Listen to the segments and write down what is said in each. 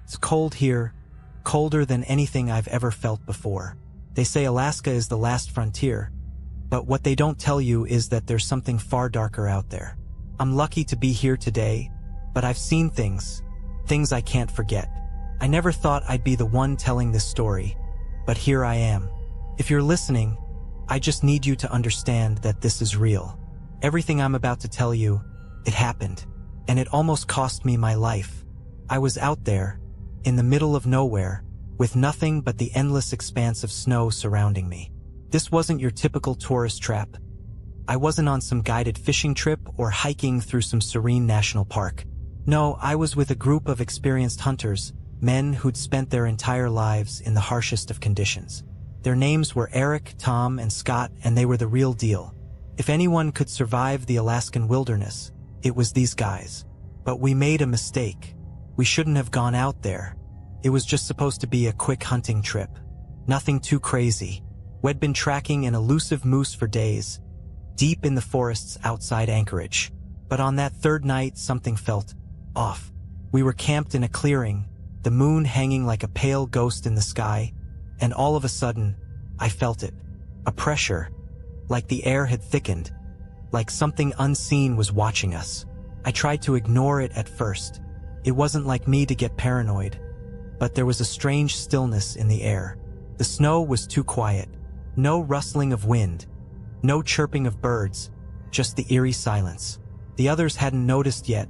It's cold here, colder than anything I've ever felt before. They say Alaska is the last frontier, but what they don't tell you is that there's something far darker out there. I'm lucky to be here today, but I've seen things I can't forget. I never thought I'd be the one telling this story, but here I am. If you're listening, I just need you to understand that this is real. Everything I'm about to tell you, it happened, and it almost cost me my life. I was out there, in the middle of nowhere, with nothing but the endless expanse of snow surrounding me. This wasn't your typical tourist trap. I wasn't on some guided fishing trip or hiking through some serene national park. No, I was with a group of experienced hunters, men who'd spent their entire lives in the harshest of conditions. Their names were Eric, Tom, and Scott, and they were the real deal. If anyone could survive the Alaskan wilderness, it was these guys. But we made a mistake. We shouldn't have gone out there. It was just supposed to be a quick hunting trip. Nothing too crazy. We'd been tracking an elusive moose for days, deep in the forests outside Anchorage. But on that third night, something felt off. We were camped in a clearing, the moon hanging like a pale ghost in the sky, and all of a sudden, I felt it. A pressure, like the air had thickened, like something unseen was watching us. I tried to ignore it at first. It wasn't like me to get paranoid, but there was a strange stillness in the air. The snow was too quiet. No rustling of wind, no chirping of birds, just the eerie silence. The others hadn't noticed yet,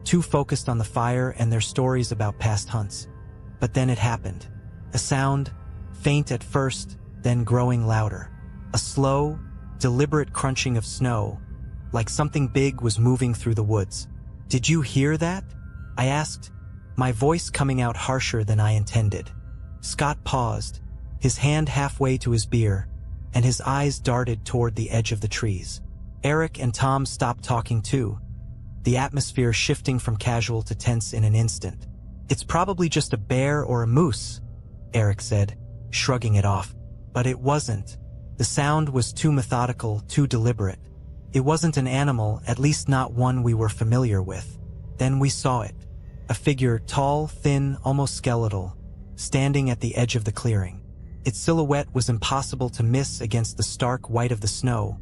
too focused on the fire and their stories about past hunts. But then it happened. A sound, faint at first, then growing louder. A slow, deliberate crunching of snow, like something big was moving through the woods. "Did you hear that?" I asked, my voice coming out harsher than I intended. Scott paused, his hand halfway to his beer, and his eyes darted toward the edge of the trees. Eric and Tom stopped talking too, the atmosphere shifting from casual to tense in an instant. "It's probably just a bear or a moose," Eric said, shrugging it off. But it wasn't. The sound was too methodical, too deliberate. It wasn't an animal, at least not one we were familiar with. Then we saw it. A figure, tall, thin, almost skeletal, standing at the edge of the clearing. Its silhouette was impossible to miss against the stark white of the snow,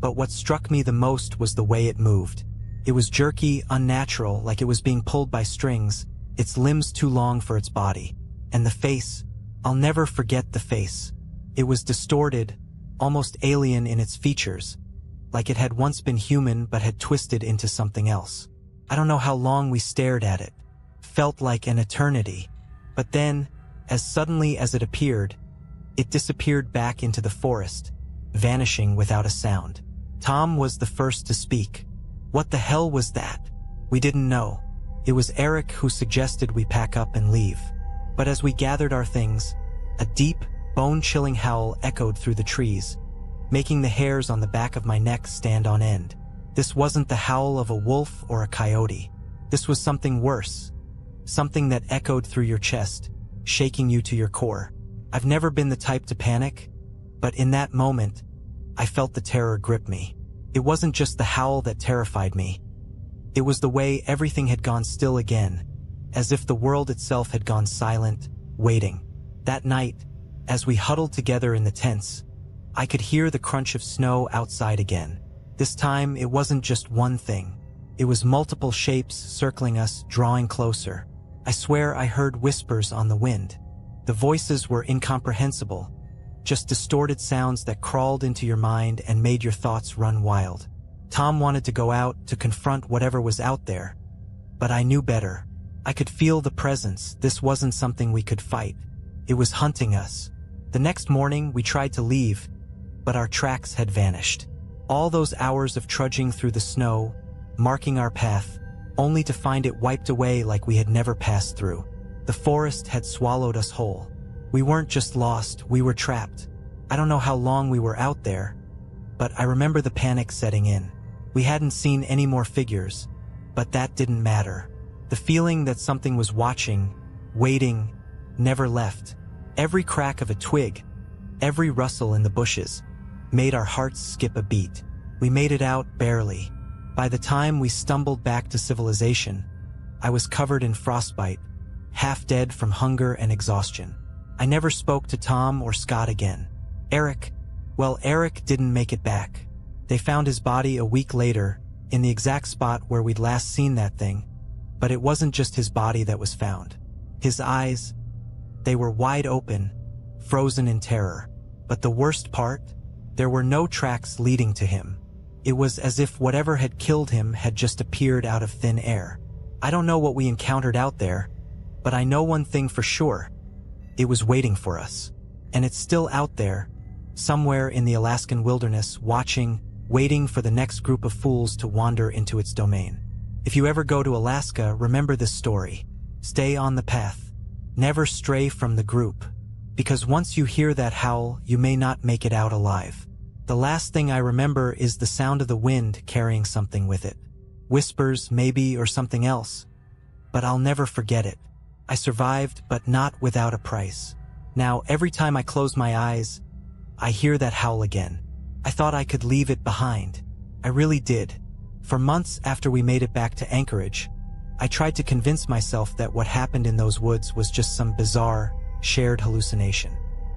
but what struck me the most was the way it moved. It was jerky, unnatural, like it was being pulled by strings, its limbs too long for its body. And the face, I'll never forget the face. It was distorted, almost alien in its features, like it had once been human but had twisted into something else. I don't know how long we stared at it. Felt like an eternity. But then, as suddenly as it appeared, it disappeared back into the forest, vanishing without a sound. Tom was the first to speak. "What the hell was that?" We didn't know. It was Eric who suggested we pack up and leave. But as we gathered our things, a deep, bone-chilling howl echoed through the trees, making the hairs on the back of my neck stand on end. This wasn't the howl of a wolf or a coyote. This was something worse. Something that echoed through your chest, shaking you to your core. I've never been the type to panic, but in that moment, I felt the terror grip me. It wasn't just the howl that terrified me. It was the way everything had gone still again, as if the world itself had gone silent, waiting. That night, as we huddled together in the tents, I could hear the crunch of snow outside again. This time, it wasn't just one thing. It was multiple shapes circling us, drawing closer. I swear I heard whispers on the wind. The voices were incomprehensible, just distorted sounds that crawled into your mind and made your thoughts run wild. Tom wanted to go out to confront whatever was out there, but I knew better. I could feel the presence. This wasn't something we could fight. It was hunting us. The next morning, we tried to leave, but our tracks had vanished. All those hours of trudging through the snow, marking our path, only to find it wiped away like we had never passed through. The forest had swallowed us whole. We weren't just lost, we were trapped. I don't know how long we were out there, but I remember the panic setting in. We hadn't seen any more figures, but that didn't matter. The feeling that something was watching, waiting, never left. Every crack of a twig, every rustle in the bushes, made our hearts skip a beat. We made it out barely. By the time we stumbled back to civilization, I was covered in frostbite, half dead from hunger and exhaustion. I never spoke to Tom or Scott again. Eric didn't make it back. They found his body a week later, in the exact spot where we'd last seen that thing. But it wasn't just his body that was found. His eyes, they were wide open, frozen in terror. But the worst part? There were no tracks leading to him. It was as if whatever had killed him had just appeared out of thin air. I don't know what we encountered out there, but I know one thing for sure. It was waiting for us. And it's still out there, somewhere in the Alaskan wilderness, waiting for the next group of fools to wander into its domain. If you ever go to Alaska, remember this story. Stay on the path. Never stray from the group. Because once you hear that howl, you may not make it out alive. The last thing I remember is the sound of the wind carrying something with it. Whispers, maybe, or something else. But I'll never forget it. I survived, but not without a price. Now, every time I close my eyes, I hear that howl again. I thought I could leave it behind. I really did. For months after we made it back to Anchorage, I tried to convince myself that what happened in those woods was just some bizarre, shared hallucination.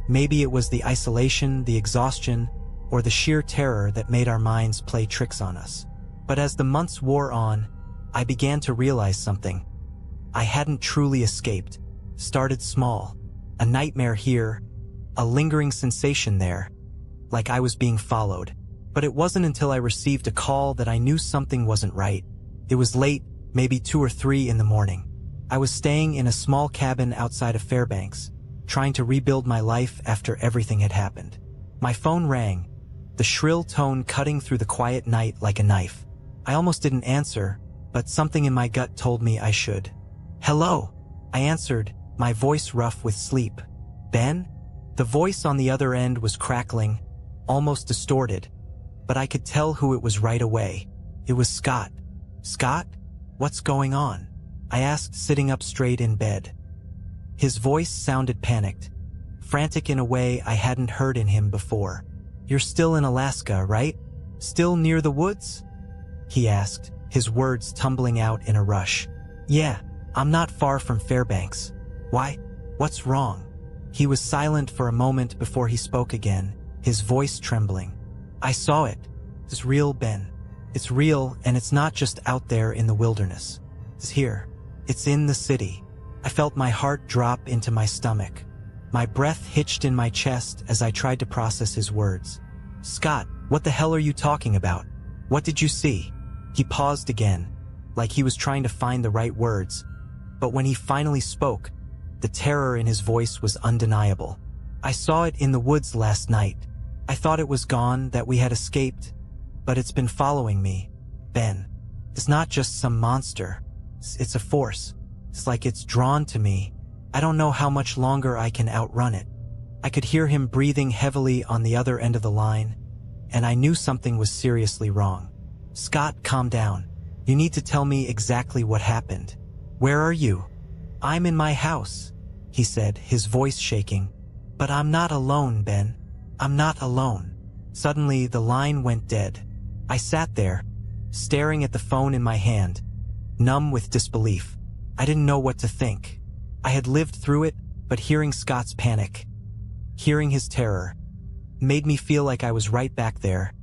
Maybe it was the isolation, the exhaustion, or the sheer terror that made our minds play tricks on us. But as the months wore on, I began to realize something. I hadn't truly escaped. Started small. A nightmare here, a lingering sensation there, like I was being followed. But it wasn't until I received a call that I knew something wasn't right. It was late, maybe 2 or 3 in the morning. I was staying in a small cabin outside of Fairbanks, trying to rebuild my life after everything had happened. My phone rang, the shrill tone cutting through the quiet night like a knife. I almost didn't answer, but something in my gut told me I should. "Hello," I answered, my voice rough with sleep. "Ben?" The voice on the other end was crackling, almost distorted, but I could tell who it was right away. It was Scott. "Scott? What's going on?" I asked, sitting up straight in bed. His voice sounded panicked, frantic in a way I hadn't heard in him before. "You're still in Alaska, right? Still near the woods?" he asked, his words tumbling out in a rush. "Yeah, I'm not far from Fairbanks. Why? What's wrong?" He was silent for a moment before he spoke again, his voice trembling. "I saw it. It's real, Ben. It's real, and it's not just out there in the wilderness. It's here. It's in the city." I felt my heart drop into my stomach. My breath hitched in my chest as I tried to process his words. "Scott, what the hell are you talking about? What did you see?" He paused again, like he was trying to find the right words. But when he finally spoke, the terror in his voice was undeniable. "I saw it in the woods last night. I thought it was gone, that we had escaped. But it's been following me, Ben. It's not just some monster. It's a force. It's like it's drawn to me. I don't know how much longer I can outrun it." I could hear him breathing heavily on the other end of the line, and I knew something was seriously wrong. "Scott, calm down. You need to tell me exactly what happened. Where are you?" "I'm in my house," he said, his voice shaking. "But I'm not alone, Ben. I'm not alone." Suddenly, the line went dead. I sat there, staring at the phone in my hand, numb with disbelief. I didn't know what to think. I had lived through it, but hearing Scott's panic, hearing his terror, made me feel like I was right back there,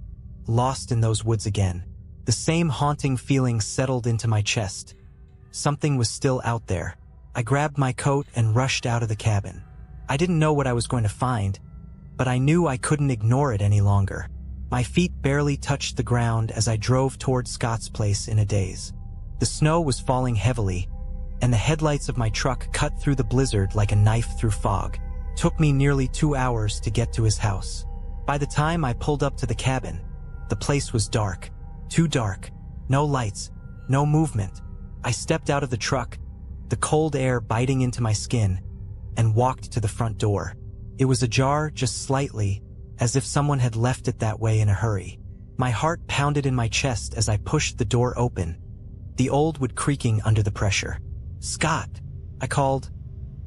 lost in those woods again. The same haunting feeling settled into my chest. Something was still out there. I grabbed my coat and rushed out of the cabin. I didn't know what I was going to find, but I knew I couldn't ignore it any longer. My feet barely touched the ground as I drove toward Scott's place in a daze. The snow was falling heavily, and the headlights of my truck cut through the blizzard like a knife through fog. It took me nearly 2 hours to get to his house. By the time I pulled up to the cabin, the place was dark. Too dark. No lights. No movement. I stepped out of the truck, the cold air biting into my skin, and walked to the front door. It was ajar just slightly, as if someone had left it that way in a hurry. My heart pounded in my chest as I pushed the door open, the old wood creaking under the pressure. "Scott," I called,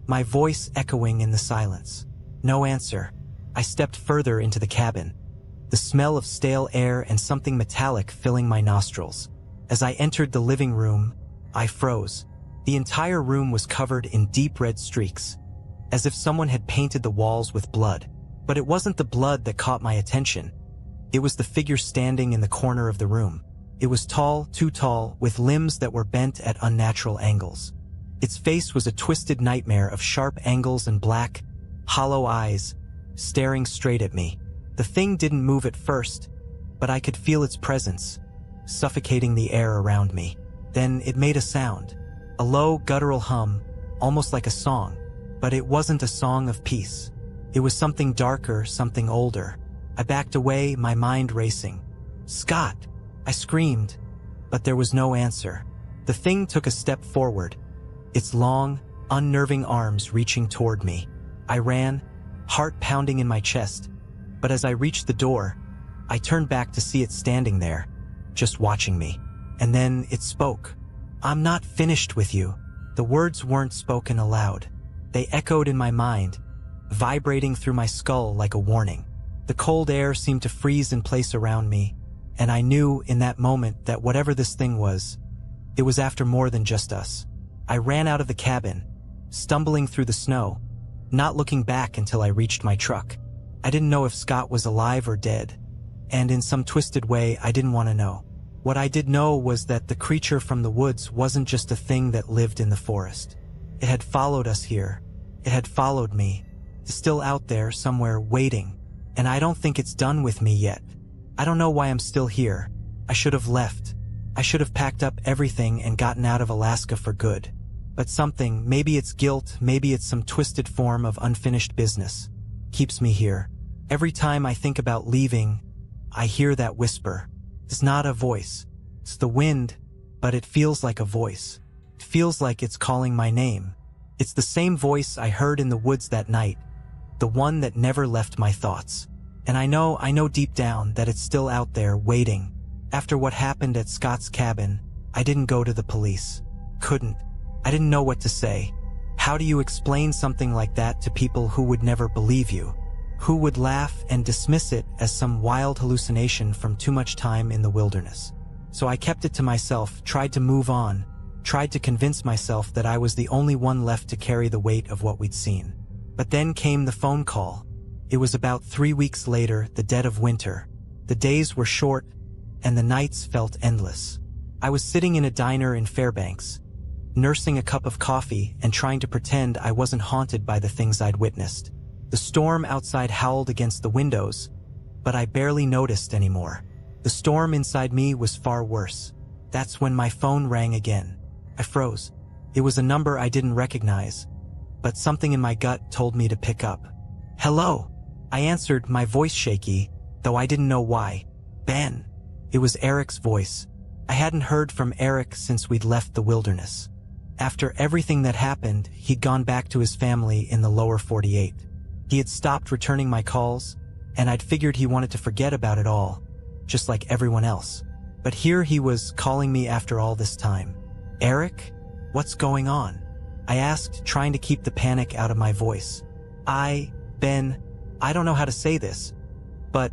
my voice echoing in the silence. No answer. I stepped further into the cabin, the smell of stale air and something metallic filling my nostrils. As I entered the living room, I froze. The entire room was covered in deep red streaks, as if someone had painted the walls with blood. But it wasn't the blood that caught my attention. It was the figure standing in the corner of the room. It was tall, too tall, with limbs that were bent at unnatural angles. Its face was a twisted nightmare of sharp angles and black, hollow eyes, staring straight at me. The thing didn't move at first, but I could feel its presence, suffocating the air around me. Then it made a sound, a low, guttural hum, almost like a song. But it wasn't a song of peace. It was something darker, something older. I backed away, my mind racing. "Scott!" I screamed, but there was no answer. The thing took a step forward, its long, unnerving arms reaching toward me. I ran, heart pounding in my chest, but as I reached the door, I turned back to see it standing there, just watching me. And then it spoke. "I'm not finished with you." The words weren't spoken aloud. They echoed in my mind, vibrating through my skull like a warning. The cold air seemed to freeze in place around me, and I knew in that moment that whatever this thing was, it was after more than just us. I ran out of the cabin, stumbling through the snow, not looking back until I reached my truck. I didn't know if Scott was alive or dead, and in some twisted way I didn't want to know. What I did know was that the creature from the woods wasn't just a thing that lived in the forest. It had followed us here. It had followed me. It's still out there somewhere waiting. And I don't think it's done with me yet. I don't know why I'm still here. I should have left. I should have packed up everything and gotten out of Alaska for good. But something, maybe it's guilt, maybe it's some twisted form of unfinished business, keeps me here. Every time I think about leaving, I hear that whisper. It's not a voice. It's the wind, but it feels like a voice. It feels like it's calling my name. It's the same voice I heard in the woods that night, the one that never left my thoughts. And I know deep down that it's still out there waiting. After what happened at Scott's cabin, I didn't go to the police. Couldn't. I didn't know what to say. How do you explain something like that to people who would never believe you? Who would laugh and dismiss it as some wild hallucination from too much time in the wilderness? So I kept it to myself, tried to move on, tried to convince myself that I was the only one left to carry the weight of what we'd seen. But then came the phone call. It was about 3 weeks later, the dead of winter. The days were short, and the nights felt endless. I was sitting in a diner in Fairbanks, nursing a cup of coffee and trying to pretend I wasn't haunted by the things I'd witnessed. The storm outside howled against the windows, but I barely noticed anymore. The storm inside me was far worse. That's when my phone rang again. I froze. It was a number I didn't recognize, but something in my gut told me to pick up. "Hello." I answered, my voice shaky, though I didn't know why. "Ben." It was Eric's voice. I hadn't heard from Eric since we'd left the wilderness. After everything that happened, he'd gone back to his family in the lower 48. He had stopped returning my calls, and I'd figured he wanted to forget about it all, just like everyone else. But here he was calling me after all this time. "Eric? What's going on?" I asked, trying to keep the panic out of my voice. Ben, I don't know how to say this, but..."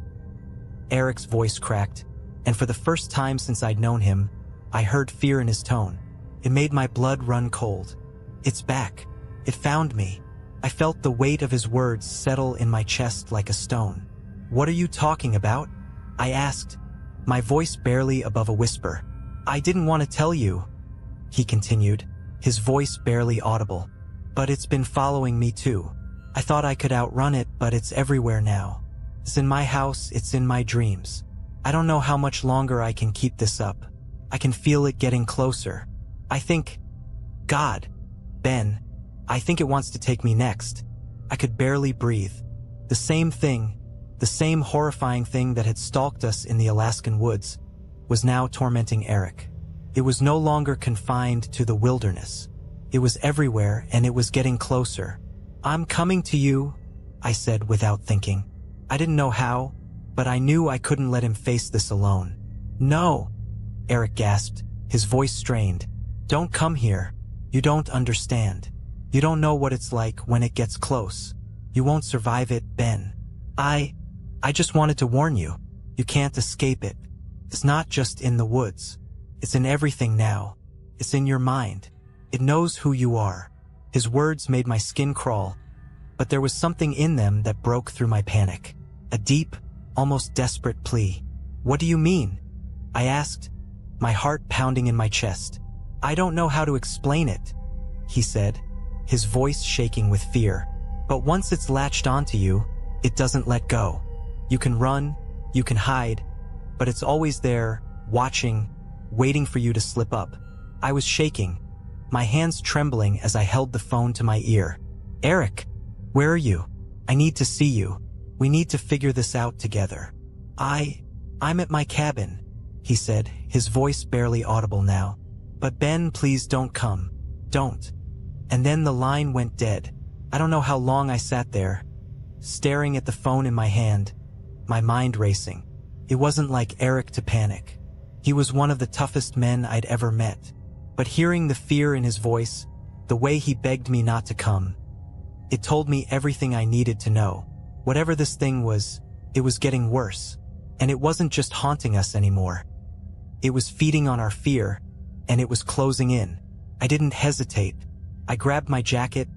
Eric's voice cracked, and for the first time since I'd known him, I heard fear in his tone. It made my blood run cold. "It's back. It found me." I felt the weight of his words settle in my chest like a stone. "What are you talking about?" I asked, my voice barely above a whisper. "I didn't want to tell you," he continued, his voice barely audible. "But it's been following me too. I thought I could outrun it, but it's everywhere now. It's in my house, it's in my dreams. I don't know how much longer I can keep this up. I can feel it getting closer. I think... God, Ben, I think it wants to take me next." I could barely breathe. The same thing, the same horrifying thing that had stalked us in the Alaskan woods, was now tormenting Eric. It was no longer confined to the wilderness. It was everywhere, and it was getting closer. "I'm coming to you," I said without thinking. I didn't know how, but I knew I couldn't let him face this alone. "No," Eric gasped, his voice strained. "Don't come here. You don't understand. You don't know what it's like when it gets close. You won't survive it, Ben. I just wanted to warn you. You can't escape it. It's not just in the woods. It's in everything now. It's in your mind. It knows who you are. His words made my skin crawl, but there was something in them that broke through my panic. A deep, almost desperate plea. What do you mean? I asked, my heart pounding in my chest. I don't know how to explain it, he said, his voice shaking with fear. But once it's latched onto you, it doesn't let go. You can run, you can hide, but it's always there, watching, waiting for you to slip up. I was shaking, my hands trembling as I held the phone to my ear. Eric, where are you? I need to see you. We need to figure this out together. I'm at my cabin, he said, his voice barely audible now. But Ben, please don't come. Don't. And then the line went dead. I don't know how long I sat there, staring at the phone in my hand, my mind racing. It wasn't like Eric to panic. He was one of the toughest men I'd ever met. But hearing the fear in his voice, the way he begged me not to come, it told me everything I needed to know. Whatever this thing was, it was getting worse. And it wasn't just haunting us anymore. It was feeding on our fear, and it was closing in. I didn't hesitate. I grabbed my jacket,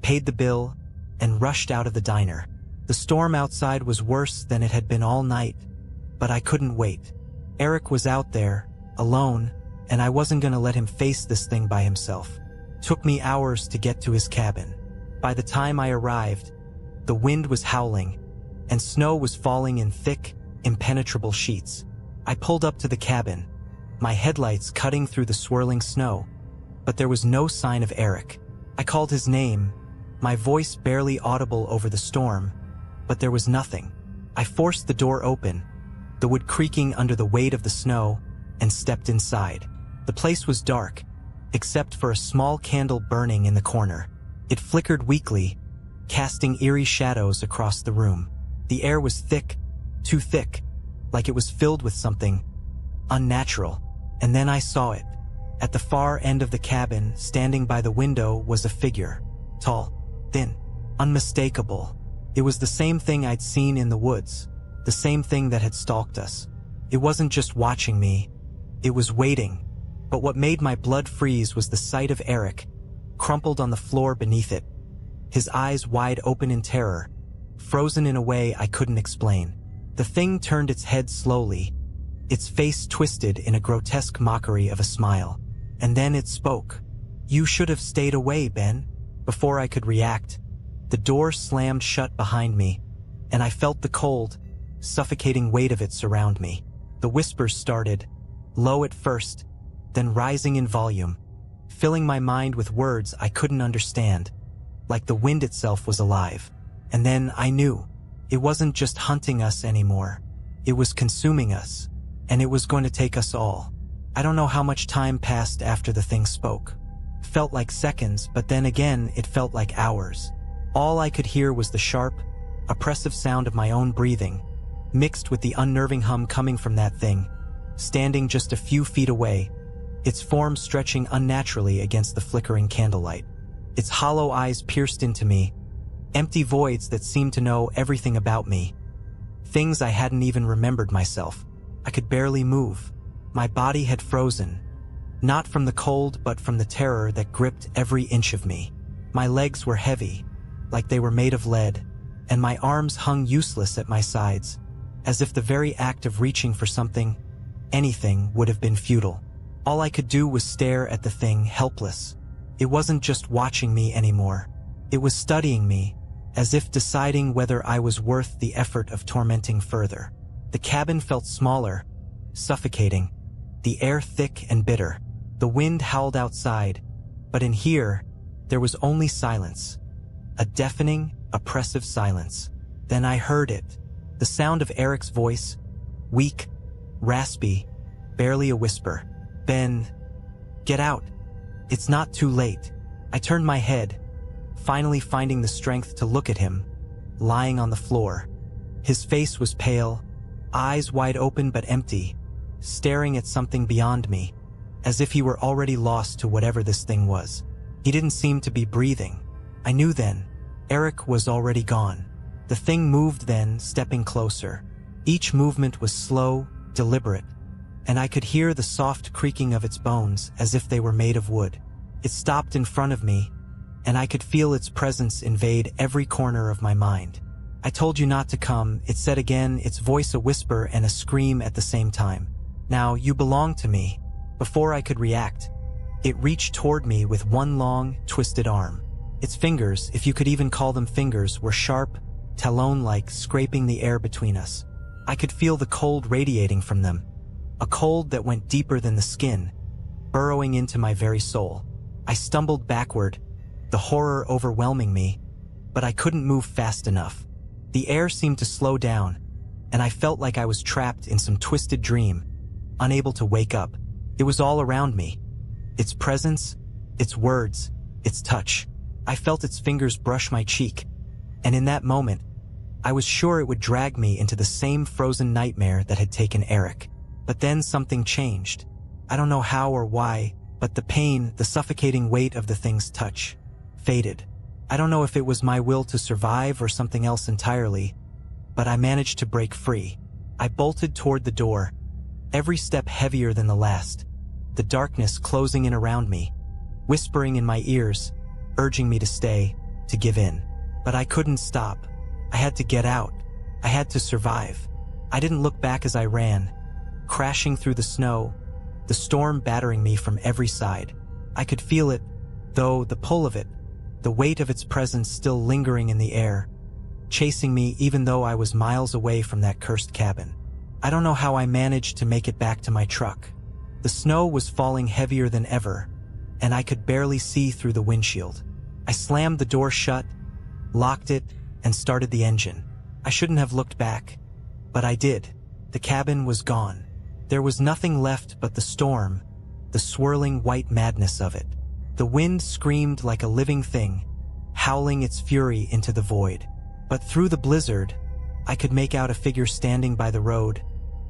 paid the bill, and rushed out of the diner. The storm outside was worse than it had been all night, but I couldn't wait. Eric was out there, alone, and I wasn't going to let him face this thing by himself. It took me hours to get to his cabin. By the time I arrived, the wind was howling, and snow was falling in thick, impenetrable sheets. I pulled up to the cabin, my headlights cutting through the swirling snow, but there was no sign of Eric. I called his name, my voice barely audible over the storm, but there was nothing. I forced the door open, the wood creaking under the weight of the snow, and stepped inside. The place was dark, except for a small candle burning in the corner. It flickered weakly, casting eerie shadows across the room. The air was thick, too thick, like it was filled with something unnatural. And then I saw it. At the far end of the cabin, standing by the window, was a figure. Tall, thin, unmistakable. It was the same thing I'd seen in the woods, the same thing that had stalked us. It wasn't just watching me, it was waiting. But what made my blood freeze was the sight of Eric, crumpled on the floor beneath it, his eyes wide open in terror, frozen in a way I couldn't explain. The thing turned its head slowly, its face twisted in a grotesque mockery of a smile. And then it spoke. You should have stayed away, Ben. Before I could react, the door slammed shut behind me, and I felt the cold, suffocating weight of it surround me. The whispers started, low at first, then rising in volume, filling my mind with words I couldn't understand, like the wind itself was alive. And then I knew. It wasn't just hunting us anymore. It was consuming us, and it was going to take us all. I don't know how much time passed after the thing spoke. It felt like seconds, but then again it felt like hours. All I could hear was the sharp, oppressive sound of my own breathing, mixed with the unnerving hum coming from that thing, standing just a few feet away, its form stretching unnaturally against the flickering candlelight. Its hollow eyes pierced into me, empty voids that seemed to know everything about me, things I hadn't even remembered myself. I could barely move. My body had frozen, not from the cold but from the terror that gripped every inch of me. My legs were heavy, like they were made of lead, and my arms hung useless at my sides, as if the very act of reaching for something, anything, would have been futile. All I could do was stare at the thing, helpless. It wasn't just watching me anymore. It was studying me, as if deciding whether I was worth the effort of tormenting further. The cabin felt smaller, suffocating, the air thick and bitter. The wind howled outside, but in here, there was only silence. A deafening, oppressive silence. Then I heard it. The sound of Eric's voice, weak, raspy, barely a whisper. Ben, get out. It's not too late. I turned my head, finally finding the strength to look at him, lying on the floor. His face was pale, eyes wide open but empty, staring at something beyond me, as if he were already lost to whatever this thing was. He didn't seem to be breathing. I knew then. Eric was already gone. The thing moved then, stepping closer. Each movement was slow, deliberate, and I could hear the soft creaking of its bones as if they were made of wood. It stopped in front of me, and I could feel its presence invade every corner of my mind. "I told you not to come," it said again, its voice a whisper and a scream at the same time. "Now, you belong to me." Before I could react, it reached toward me with one long, twisted arm. Its fingers, if you could even call them fingers, were sharp, talon-like, scraping the air between us. I could feel the cold radiating from them, a cold that went deeper than the skin, burrowing into my very soul. I stumbled backward, the horror overwhelming me, but I couldn't move fast enough. The air seemed to slow down, and I felt like I was trapped in some twisted dream, unable to wake up. It was all around me. Its presence, its words, its touch. I felt its fingers brush my cheek, and in that moment, I was sure it would drag me into the same frozen nightmare that had taken Eric. But then something changed. I don't know how or why, but the pain, the suffocating weight of the thing's touch, faded. I don't know if it was my will to survive or something else entirely, but I managed to break free. I bolted toward the door, every step heavier than the last, the darkness closing in around me, whispering in my ears, urging me to stay, to give in. But I couldn't stop. I had to get out. I had to survive. I didn't look back as I ran, crashing through the snow, the storm battering me from every side. I could feel it, though, the pull of it, the weight of its presence still lingering in the air, chasing me even though I was miles away from that cursed cabin. I don't know how I managed to make it back to my truck. The snow was falling heavier than ever, and I could barely see through the windshield. I slammed the door shut, locked it, and started the engine. I shouldn't have looked back, but I did. The cabin was gone. There was nothing left but the storm, the swirling white madness of it. The wind screamed like a living thing, howling its fury into the void. But through the blizzard, I could make out a figure standing by the road,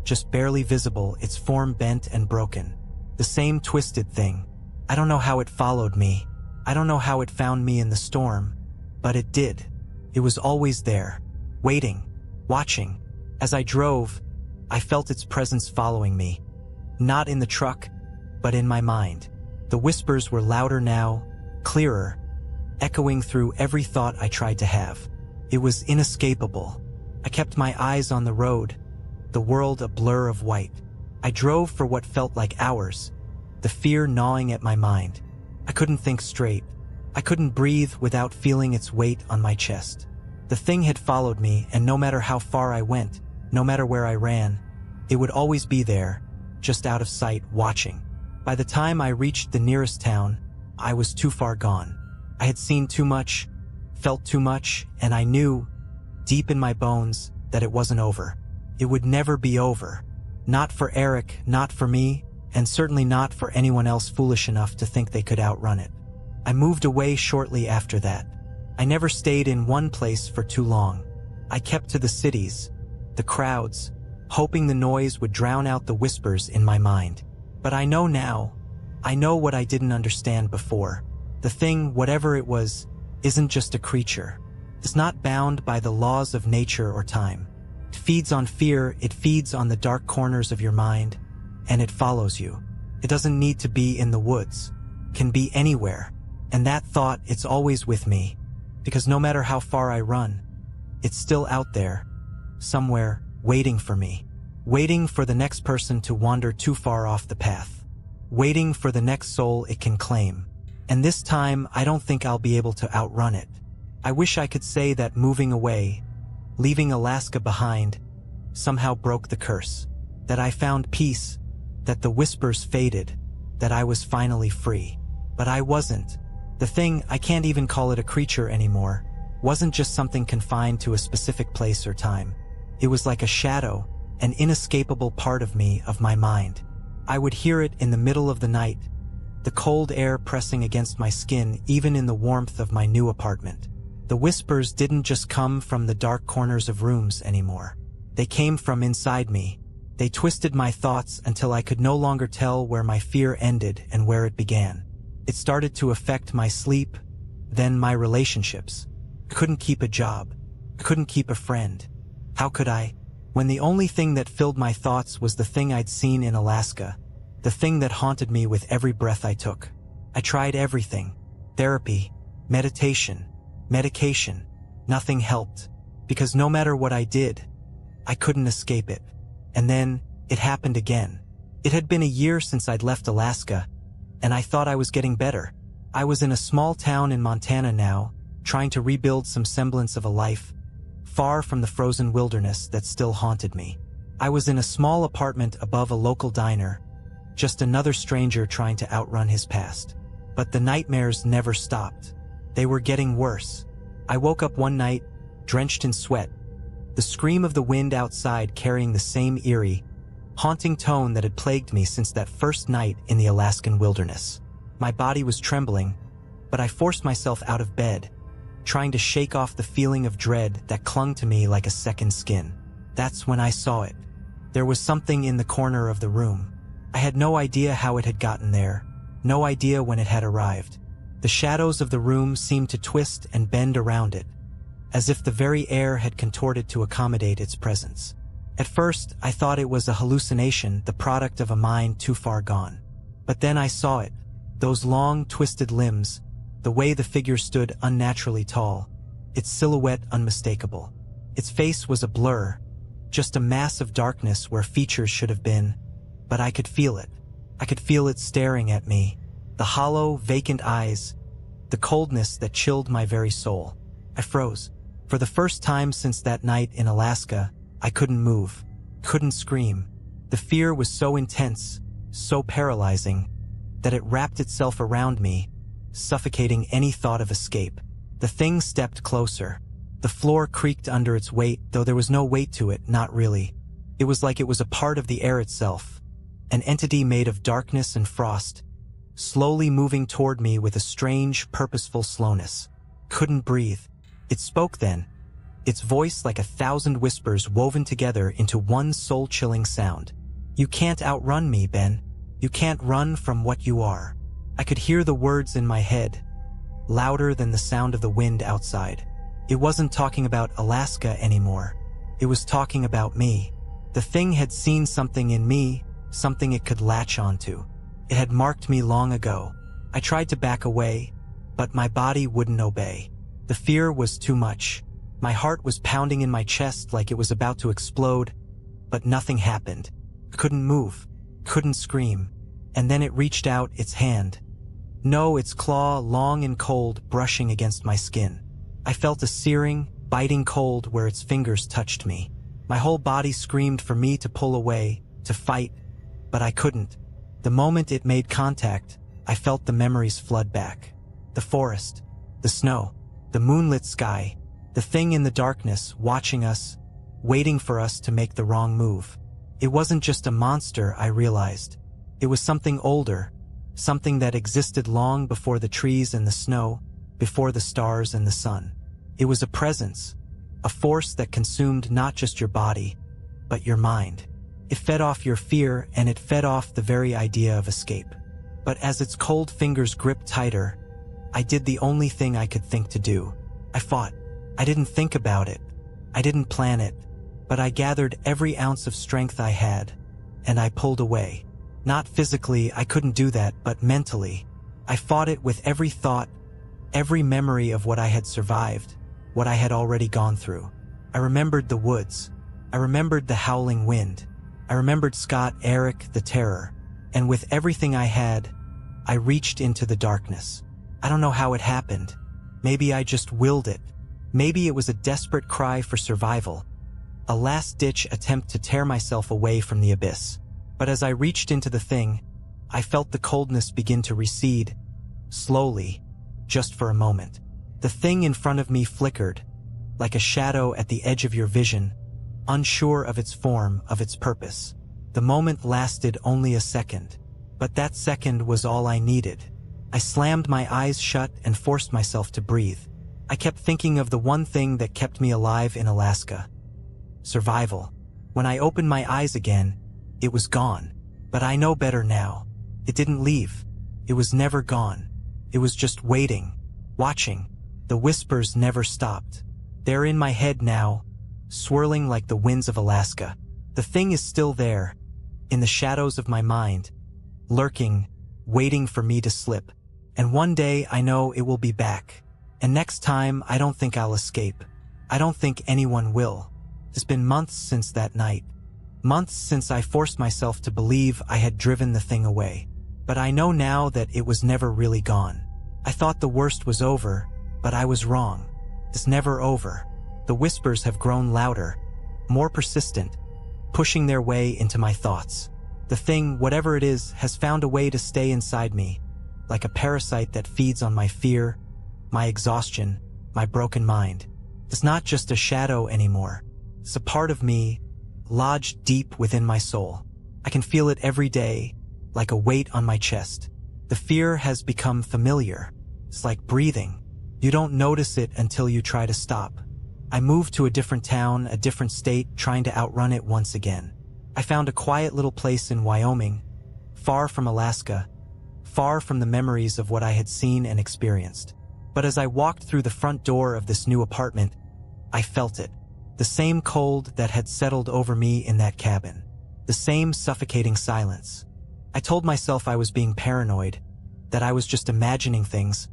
just barely visible, its form bent and broken. The same twisted thing. I don't know how it followed me. I don't know how it found me in the storm, but it did. It was always there, waiting, watching. As I drove, I felt its presence following me, not in the truck, but in my mind. The whispers were louder now, clearer, echoing through every thought I tried to have. It was inescapable. I kept my eyes on the road, the world a blur of white. I drove for what felt like hours, the fear gnawing at my mind. I couldn't think straight. I couldn't breathe without feeling its weight on my chest. The thing had followed me, and no matter how far I went, no matter where I ran, it would always be there, just out of sight, watching. By the time I reached the nearest town, I was too far gone. I had seen too much, felt too much, and I knew, deep in my bones, that it wasn't over. It would never be over. Not for Eric, not for me, and certainly not for anyone else foolish enough to think they could outrun it. I moved away shortly after that. I never stayed in one place for too long. I kept to the cities, the crowds, hoping the noise would drown out the whispers in my mind. But I know now. I know what I didn't understand before. The thing, whatever it was, isn't just a creature. It's not bound by the laws of nature or time. It feeds on fear, it feeds on the dark corners of your mind, and it follows you. It doesn't need to be in the woods. It can be anywhere. And that thought, it's always with me, because no matter how far I run, it's still out there, somewhere, waiting for me. Waiting for the next person to wander too far off the path. Waiting for the next soul it can claim. And this time, I don't think I'll be able to outrun it. I wish I could say that moving away, leaving Alaska behind, somehow broke the curse. That I found peace, that the whispers faded, that I was finally free. But I wasn't. The thing, I can't even call it a creature anymore, wasn't just something confined to a specific place or time. It was like a shadow, an inescapable part of me, of my mind. I would hear it in the middle of the night, the cold air pressing against my skin even in the warmth of my new apartment. The whispers didn't just come from the dark corners of rooms anymore. They came from inside me. They twisted my thoughts until I could no longer tell where my fear ended and where it began. It started to affect my sleep, then my relationships. I couldn't keep a job. I couldn't keep a friend. How could I, when the only thing that filled my thoughts was the thing I'd seen in Alaska, the thing that haunted me with every breath I took? I tried everything. Therapy, meditation, medication. Nothing helped. Because no matter what I did, I couldn't escape it. And then, it happened again. It had been a year since I'd left Alaska, and I thought I was getting better. I was in a small town in Montana now, trying to rebuild some semblance of a life, far from the frozen wilderness that still haunted me. I was in a small apartment above a local diner, just another stranger trying to outrun his past. But the nightmares never stopped. They were getting worse. I woke up one night, drenched in sweat, the scream of the wind outside carrying the same eerie, haunting tone that had plagued me since that first night in the Alaskan wilderness. My body was trembling, but I forced myself out of bed, trying to shake off the feeling of dread that clung to me like a second skin. That's when I saw it. There was something in the corner of the room. I had no idea how it had gotten there, no idea when it had arrived. The shadows of the room seemed to twist and bend around it, as if the very air had contorted to accommodate its presence. At first, I thought it was a hallucination, the product of a mind too far gone. But then I saw it, those long, twisted limbs, the way the figure stood unnaturally tall, its silhouette unmistakable. Its face was a blur, just a mass of darkness where features should have been, but I could feel it. I could feel it staring at me, the hollow, vacant eyes, the coldness that chilled my very soul. I froze. For the first time since that night in Alaska, I couldn't move, couldn't scream. The fear was so intense, so paralyzing, that it wrapped itself around me, suffocating any thought of escape. The thing stepped closer. The floor creaked under its weight, though there was no weight to it, not really. It was like it was a part of the air itself, an entity made of darkness and frost, slowly moving toward me with a strange, purposeful slowness. Couldn't breathe. It spoke then, its voice like 1,000 whispers woven together into one soul-chilling sound. "You can't outrun me, Ben. You can't run from what you are." I could hear the words in my head, louder than the sound of the wind outside. It wasn't talking about Alaska anymore. It was talking about me. The thing had seen something in me, something it could latch onto. It had marked me long ago. I tried to back away, but my body wouldn't obey. The fear was too much. My heart was pounding in my chest like it was about to explode, but nothing happened. I couldn't move, couldn't scream. And then it reached out its hand. No, its claw, long and cold, brushing against my skin. I felt a searing, biting cold where its fingers touched me. My whole body screamed for me to pull away, to fight, but I couldn't. The moment it made contact, I felt the memories flood back. The forest, the snow, the moonlit sky, the thing in the darkness, watching us, waiting for us to make the wrong move. It wasn't just a monster, I realized. It was something older, something that existed long before the trees and the snow, before the stars and the sun. It was a presence, a force that consumed not just your body, but your mind. It fed off your fear, and it fed off the very idea of escape. But as its cold fingers gripped tighter, I did the only thing I could think to do. I fought. I didn't think about it. I didn't plan it. But I gathered every ounce of strength I had, and I pulled away. Not physically, I couldn't do that, but mentally. I fought it with every thought, every memory of what I had survived, what I had already gone through. I remembered the woods. I remembered the howling wind. I remembered Scott, Eric, the terror. And with everything I had, I reached into the darkness. I don't know how it happened. Maybe I just willed it. Maybe it was a desperate cry for survival, a last-ditch attempt to tear myself away from the abyss. But as I reached into the thing, I felt the coldness begin to recede, slowly, just for a moment. The thing in front of me flickered, like a shadow at the edge of your vision, unsure of its form, of its purpose. The moment lasted only a second, but that second was all I needed. I slammed my eyes shut and forced myself to breathe. I kept thinking of the one thing that kept me alive in Alaska: survival. When I opened my eyes again, it was gone. But I know better now. It didn't leave. It was never gone. It was just waiting, watching. The whispers never stopped. They're in my head now, swirling like the winds of Alaska. The thing is still there, in the shadows of my mind, lurking, waiting for me to slip. And one day I know it will be back. And next time I don't think I'll escape. I don't think anyone will. It's been months since that night. Months since I forced myself to believe I had driven the thing away. But I know now that it was never really gone. I thought the worst was over, but I was wrong. It's never over. The whispers have grown louder, more persistent, pushing their way into my thoughts. The thing, whatever it is, has found a way to stay inside me, like a parasite that feeds on my fear, my exhaustion, my broken mind. It's not just a shadow anymore. It's a part of me, lodged deep within my soul. I can feel it every day, like a weight on my chest. The fear has become familiar. It's like breathing. You don't notice it until you try to stop. I moved to a different town, a different state, trying to outrun it once again. I found a quiet little place in Wyoming, far from Alaska, far from the memories of what I had seen and experienced. But as I walked through the front door of this new apartment, I felt it. The same cold that had settled over me in that cabin. The same suffocating silence. I told myself I was being paranoid, that I was just imagining things,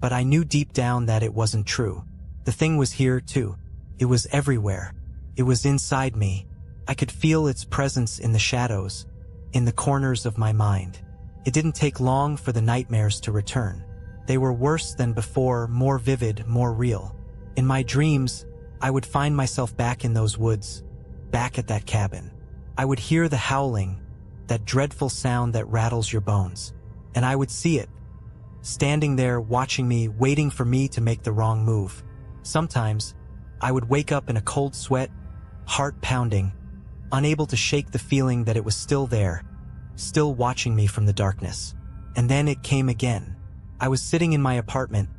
but I knew deep down that it wasn't true. The thing was here too. It was everywhere. It was inside me. I could feel its presence in the shadows, in the corners of my mind. It didn't take long for the nightmares to return. They were worse than before, more vivid, more real. In my dreams, I would find myself back in those woods, back at that cabin. I would hear the howling, that dreadful sound that rattles your bones. And I would see it, standing there watching me, waiting for me to make the wrong move. Sometimes, I would wake up in a cold sweat, heart pounding, unable to shake the feeling that it was still there, still watching me from the darkness. And then it came again. I was sitting in my apartment,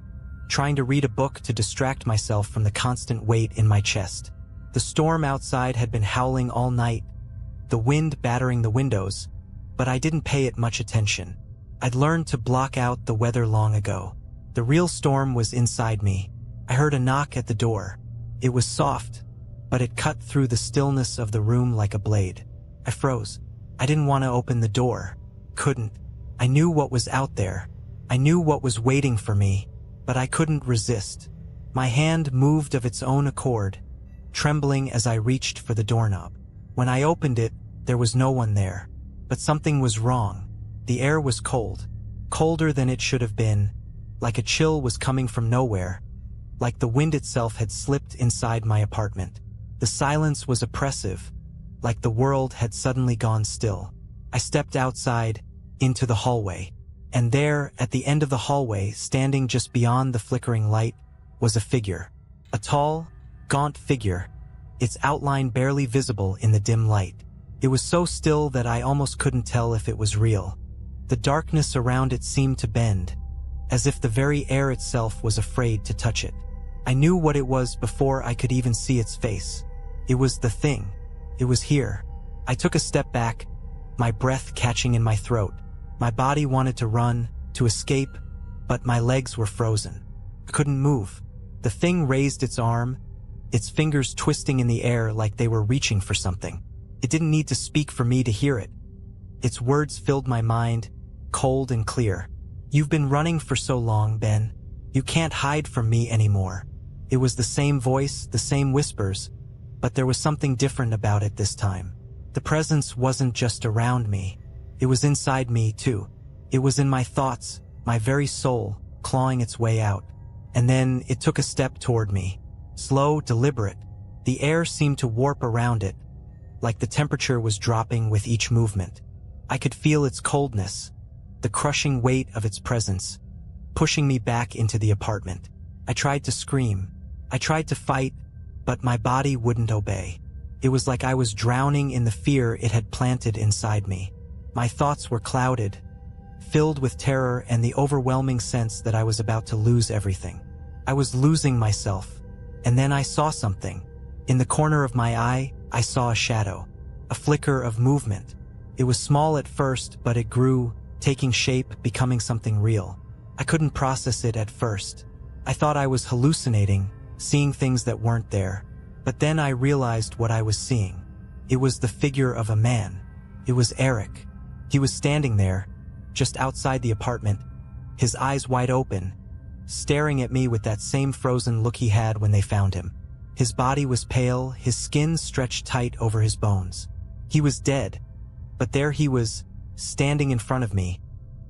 trying to read a book to distract myself from the constant weight in my chest. The storm outside had been howling all night, the wind battering the windows, but I didn't pay it much attention. I'd learned to block out the weather long ago. The real storm was inside me. I heard a knock at the door. It was soft, but it cut through the stillness of the room like a blade. I froze. I didn't want to open the door. Couldn't. I knew what was out there. I knew what was waiting for me, but I couldn't resist. My hand moved of its own accord, trembling as I reached for the doorknob. When I opened it, there was no one there. But something was wrong. The air was cold, colder than it should have been, like a chill was coming from nowhere, like the wind itself had slipped inside my apartment. The silence was oppressive, like the world had suddenly gone still. I stepped outside, into the hallway, and there, at the end of the hallway, standing just beyond the flickering light, was a figure. A tall, gaunt figure, its outline barely visible in the dim light. It was so still that I almost couldn't tell if it was real. The darkness around it seemed to bend, as if the very air itself was afraid to touch it. I knew what it was before I could even see its face. It was the thing. It was here. I took a step back, my breath catching in my throat. My body wanted to run, to escape, but my legs were frozen. I couldn't move. The thing raised its arm, its fingers twisting in the air like they were reaching for something. It didn't need to speak for me to hear it. Its words filled my mind, cold and clear. "You've been running for so long, Ben. You can't hide from me anymore." It was the same voice, the same whispers, but there was something different about it this time. The presence wasn't just around me. It was inside me, too. It was in my thoughts, my very soul, clawing its way out. And then it took a step toward me. Slow, deliberate. The air seemed to warp around it, like the temperature was dropping with each movement. I could feel its coldness, the crushing weight of its presence, pushing me back into the apartment. I tried to scream. I tried to fight, but my body wouldn't obey. It was like I was drowning in the fear it had planted inside me. My thoughts were clouded, filled with terror and the overwhelming sense that I was about to lose everything. I was losing myself. And then I saw something. In the corner of my eye, I saw a shadow, a flicker of movement. It was small at first, but it grew, taking shape, becoming something real. I couldn't process it at first. I thought I was hallucinating, seeing things that weren't there. But then I realized what I was seeing. It was the figure of a man. It was Eric. He was standing there, just outside the apartment, his eyes wide open, staring at me with that same frozen look he had when they found him. His body was pale, his skin stretched tight over his bones. He was dead, but there he was, standing in front of me,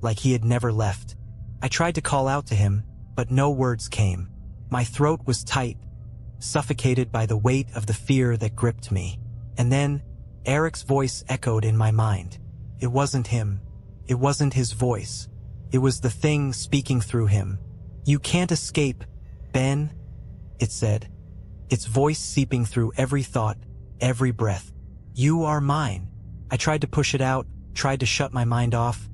like he had never left. I tried to call out to him, but no words came. My throat was tight, suffocated by the weight of the fear that gripped me. And then, Eric's voice echoed in my mind. It wasn't him. It wasn't his voice. It was the thing speaking through him. "You can't escape, Ben," it said, its voice seeping through every thought, every breath. "You are mine." I tried to push it out, tried to shut my mind off,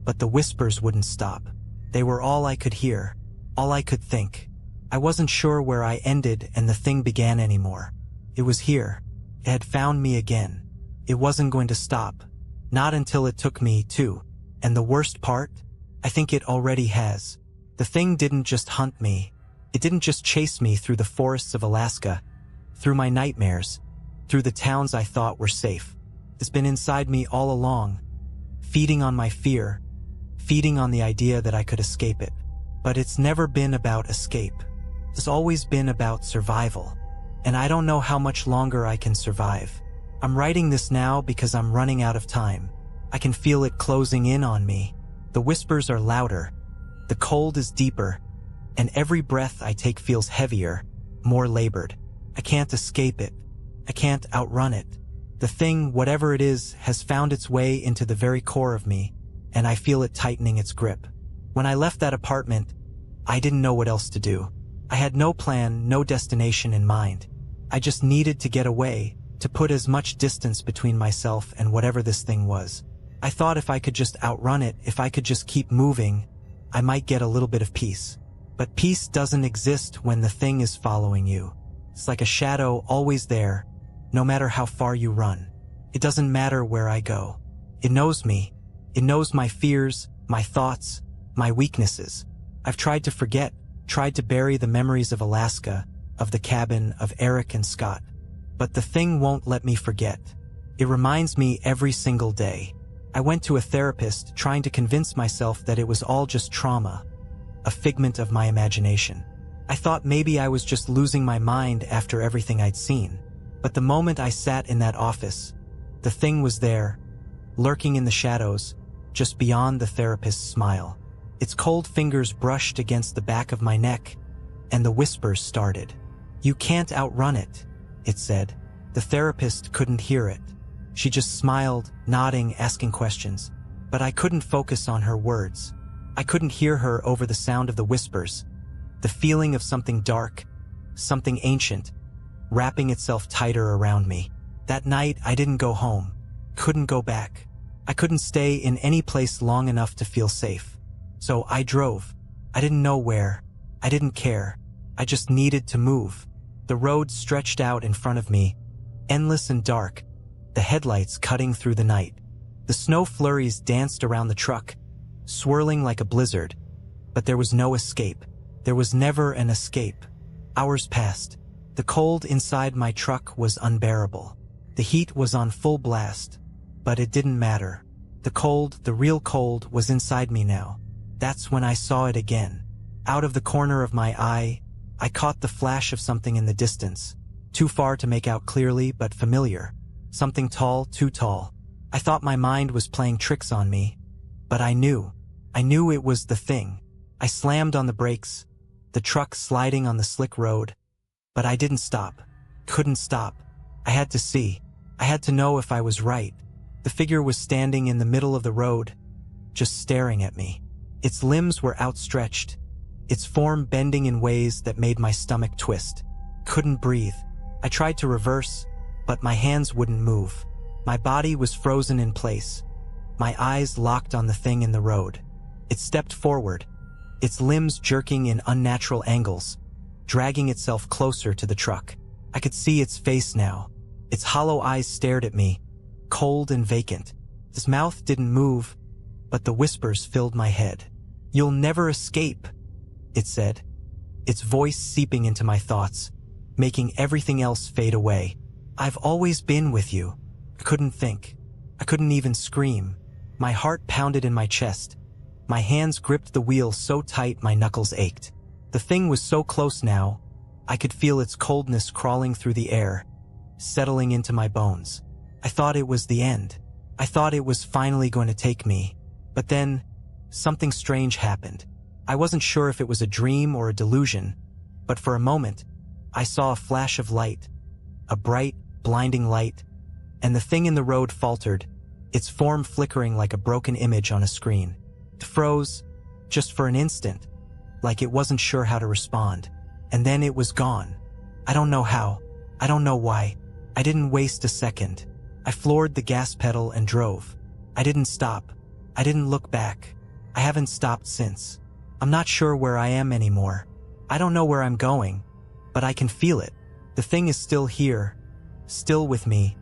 but the whispers wouldn't stop. They were all I could hear, all I could think. I wasn't sure where I ended and the thing began anymore. It was here. It had found me again. It wasn't going to stop. Not until it took me, too. And the worst part? I think it already has. The thing didn't just hunt me. It didn't just chase me through the forests of Alaska, through my nightmares, through the towns I thought were safe. It's been inside me all along, feeding on my fear, feeding on the idea that I could escape it. But it's never been about escape. It's always been about survival. And I don't know how much longer I can survive. I'm writing this now because I'm running out of time. I can feel it closing in on me. The whispers are louder. The cold is deeper. And every breath I take feels heavier, more labored. I can't escape it. I can't outrun it. The thing, whatever it is, has found its way into the very core of me, and I feel it tightening its grip. When I left that apartment, I didn't know what else to do. I had no plan, no destination in mind. I just needed to get away, to put as much distance between myself and whatever this thing was. I thought if I could just outrun it, if I could just keep moving, I might get a little bit of peace. But peace doesn't exist when the thing is following you. It's like a shadow always there, no matter how far you run. It doesn't matter where I go. It knows me. It knows my fears, my thoughts, my weaknesses. I've tried to forget, tried to bury the memories of Alaska, of the cabin, of Eric and Scott. But the thing won't let me forget. It reminds me every single day. I went to a therapist trying to convince myself that it was all just trauma, a figment of my imagination. I thought maybe I was just losing my mind after everything I'd seen. But the moment I sat in that office, the thing was there, lurking in the shadows, just beyond the therapist's smile. Its cold fingers brushed against the back of my neck, and the whispers started. "You can't outrun it," it said. The therapist couldn't hear it. She just smiled, nodding, asking questions. But I couldn't focus on her words. I couldn't hear her over the sound of the whispers, the feeling of something dark, something ancient, wrapping itself tighter around me. That night, I didn't go home, couldn't go back. I couldn't stay in any place long enough to feel safe. So I drove. I didn't know where. I didn't care. I just needed to move. The road stretched out in front of me, endless and dark, the headlights cutting through the night. The snow flurries danced around the truck, swirling like a blizzard. But there was no escape. There was never an escape. Hours passed. The cold inside my truck was unbearable. The heat was on full blast, but it didn't matter. The cold, the real cold, was inside me now. That's when I saw it again. Out of the corner of my eye, I caught the flash of something in the distance, too far to make out clearly, but familiar. Something tall, too tall. I thought my mind was playing tricks on me, but I knew it was the thing. I slammed on the brakes, the truck sliding on the slick road, but I didn't stop, couldn't stop. I had to see. I had to know if I was right. The figure was standing in the middle of the road, just staring at me. Its limbs were outstretched, its form bending in ways that made my stomach twist. Couldn't breathe. I tried to reverse, but my hands wouldn't move. My body was frozen in place, my eyes locked on the thing in the road. It stepped forward, its limbs jerking in unnatural angles, dragging itself closer to the truck. I could see its face now. Its hollow eyes stared at me, cold and vacant. Its mouth didn't move, but the whispers filled my head. "You'll never escape," it said, its voice seeping into my thoughts, making everything else fade away. "I've always been with you." I couldn't think. I couldn't even scream. My heart pounded in my chest. My hands gripped the wheel so tight my knuckles ached. The thing was so close now. I could feel its coldness crawling through the air, settling into my bones. I thought it was the end. I thought it was finally going to take me. But then, something strange happened. I wasn't sure if it was a dream or a delusion, but for a moment, I saw a flash of light, a bright, blinding light, and the thing in the road faltered, its form flickering like a broken image on a screen. It froze, just for an instant, like it wasn't sure how to respond. And then it was gone. I don't know how. I don't know why. I didn't waste a second. I floored the gas pedal and drove. I didn't stop. I didn't look back. I haven't stopped since. I'm not sure where I am anymore. I don't know where I'm going, but I can feel it. The thing is still here, still with me,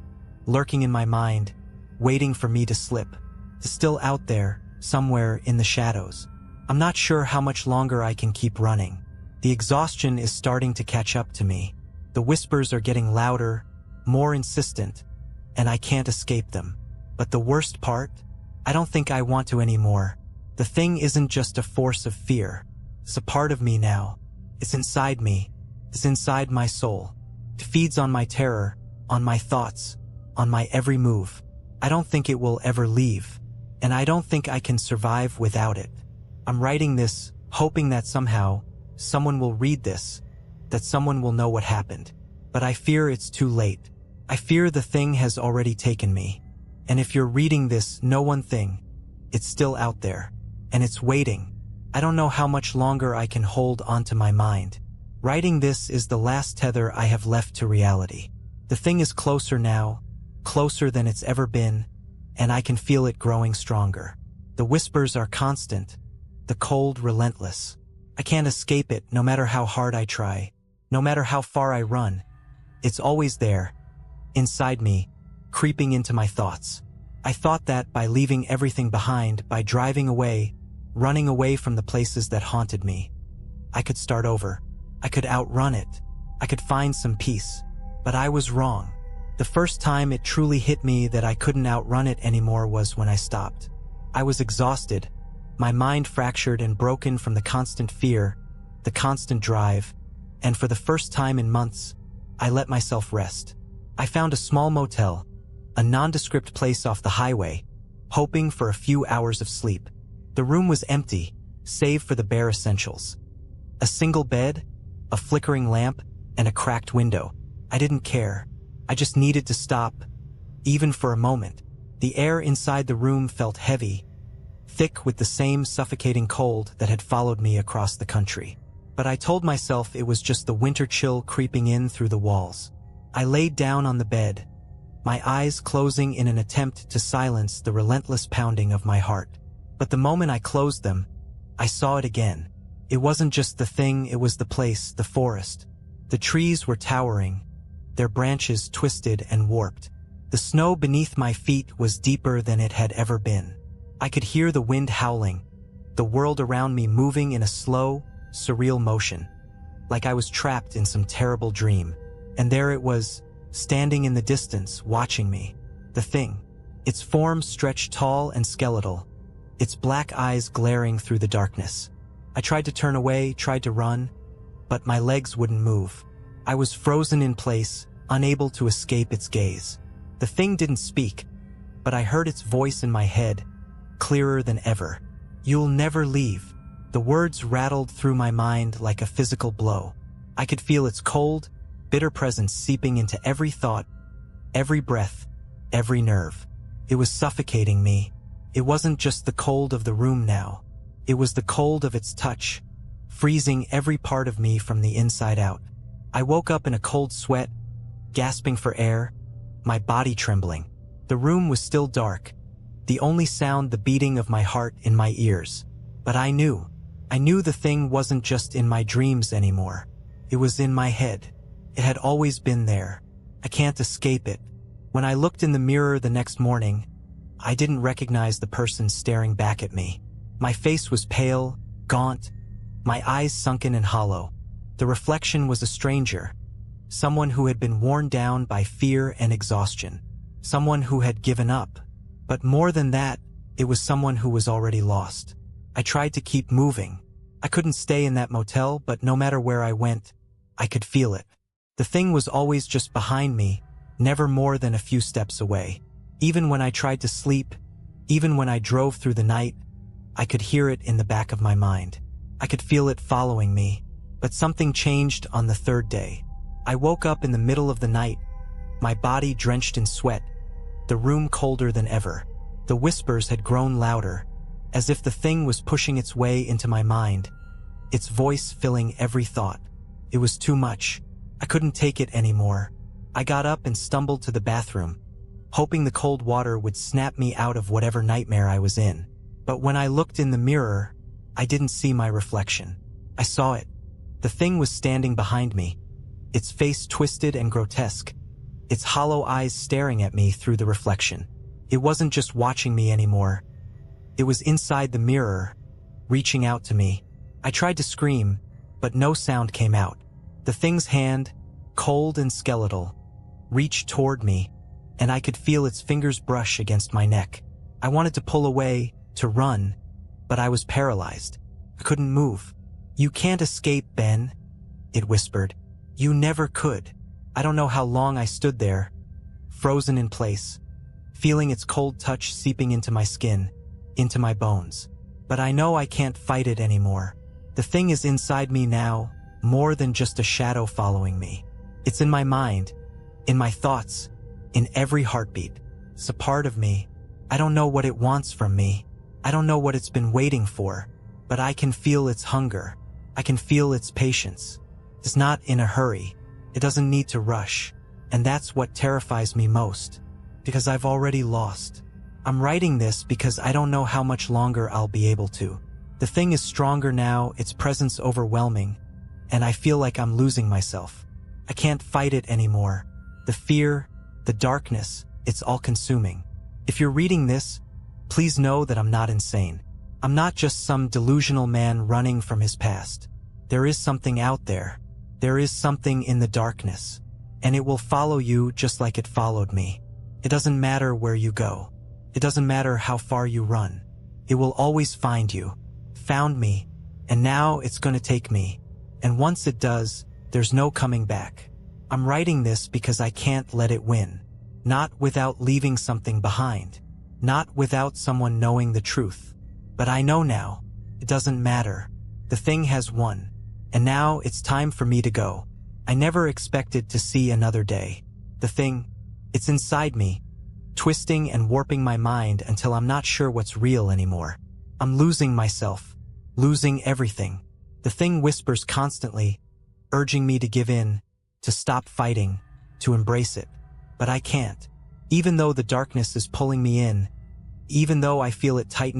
lurking in my mind, waiting for me to slip. It's still out there, somewhere in the shadows. I'm not sure how much longer I can keep running. The exhaustion is starting to catch up to me. The whispers are getting louder, more insistent, and I can't escape them. But the worst part? I don't think I want to anymore. The thing isn't just a force of fear. It's a part of me now. It's inside me. It's inside my soul. It feeds on my terror, on my thoughts, on my every move. I don't think it will ever leave, and I don't think I can survive without it. I'm writing this, hoping that somehow, someone will read this, that someone will know what happened. But I fear it's too late. I fear the thing has already taken me. And if you're reading this, know one thing. It's still out there. And it's waiting. I don't know how much longer I can hold onto my mind. Writing this is the last tether I have left to reality. The thing is closer now, closer than it's ever been, and I can feel it growing stronger. The whispers are constant, the cold relentless. I can't escape it no matter how hard I try, no matter how far I run. It's always there, inside me, creeping into my thoughts. I thought that by leaving everything behind, by driving away, running away from the places that haunted me, I could start over. I could outrun it. I could find some peace. But I was wrong. The first time it truly hit me that I couldn't outrun it anymore was when I stopped. I was exhausted, my mind fractured and broken from the constant fear, the constant drive, and for the first time in months, I let myself rest. I found a small motel, a nondescript place off the highway, hoping for a few hours of sleep. The room was empty, save for the bare essentials. A single bed, a flickering lamp, and a cracked window. I didn't care. I just needed to stop, even for a moment. The air inside the room felt heavy, thick with the same suffocating cold that had followed me across the country. But I told myself it was just the winter chill creeping in through the walls. I laid down on the bed, my eyes closing in an attempt to silence the relentless pounding of my heart. But the moment I closed them, I saw it again. It wasn't just the thing, it was the place, the forest. The trees were towering, their branches twisted and warped. The snow beneath my feet was deeper than it had ever been. I could hear the wind howling, the world around me moving in a slow, surreal motion, like I was trapped in some terrible dream. And there it was, standing in the distance, watching me. The thing. Its form stretched tall and skeletal, its black eyes glaring through the darkness. I tried to turn away, tried to run, but my legs wouldn't move. I was frozen in place, unable to escape its gaze. The thing didn't speak, but I heard its voice in my head, clearer than ever. "You'll never leave." The words rattled through my mind like a physical blow. I could feel its cold, bitter presence seeping into every thought, every breath, every nerve. It was suffocating me. It wasn't just the cold of the room now. It was the cold of its touch, freezing every part of me from the inside out. I woke up in a cold sweat, gasping for air, my body trembling. The room was still dark, the only sound the beating of my heart in my ears. But I knew the thing wasn't just in my dreams anymore. It was in my head. It had always been there. I can't escape it. When I looked in the mirror the next morning, I didn't recognize the person staring back at me. My face was pale, gaunt, my eyes sunken and hollow. The reflection was a stranger, someone who had been worn down by fear and exhaustion, someone who had given up. But more than that, it was someone who was already lost. I tried to keep moving. I couldn't stay in that motel, but no matter where I went, I could feel it. The thing was always just behind me, never more than a few steps away. Even when I tried to sleep, even when I drove through the night, I could hear it in the back of my mind. I could feel it following me. But something changed on the third day. I woke up in the middle of the night, my body drenched in sweat, the room colder than ever. The whispers had grown louder, as if the thing was pushing its way into my mind, its voice filling every thought. It was too much. I couldn't take it anymore. I got up and stumbled to the bathroom, hoping the cold water would snap me out of whatever nightmare I was in. But when I looked in the mirror, I didn't see my reflection. I saw it. The thing was standing behind me, its face twisted and grotesque, its hollow eyes staring at me through the reflection. It wasn't just watching me anymore. It was inside the mirror, reaching out to me. I tried to scream, but no sound came out. The thing's hand, cold and skeletal, reached toward me, and I could feel its fingers brush against my neck. I wanted to pull away, to run, but I was paralyzed. I couldn't move. "You can't escape, Ben," it whispered. "You never could." I don't know how long I stood there, frozen in place, feeling its cold touch seeping into my skin, into my bones. But I know I can't fight it anymore. The thing is inside me now, more than just a shadow following me. It's in my mind, in my thoughts, in every heartbeat. It's a part of me. I don't know what it wants from me. I don't know what it's been waiting for, but I can feel its hunger. I can feel its patience. It's not in a hurry. It doesn't need to rush. And that's what terrifies me most, because I've already lost. I'm writing this because I don't know how much longer I'll be able to. The thing is stronger now, its presence overwhelming, and I feel like I'm losing myself. I can't fight it anymore. The fear, the darkness, it's all consuming. If you're reading this, please know that I'm not insane. I'm not just some delusional man running from his past. There is something out there. There is something in the darkness, and it will follow you just like it followed me. It doesn't matter where you go. It doesn't matter how far you run. It will always find you. Found me, and now it's going to take me. And once it does, there's no coming back. I'm writing this because I can't let it win. Not without leaving something behind. Not without someone knowing the truth. But I know now. It doesn't matter. The thing has won. And now it's time for me to go. I never expected to see another day. The thing, it's inside me, twisting and warping my mind until I'm not sure what's real anymore. I'm losing myself, losing everything. The thing whispers constantly, urging me to give in, to stop fighting, to embrace it. But I can't. Even though the darkness is pulling me in, even though I feel it tightening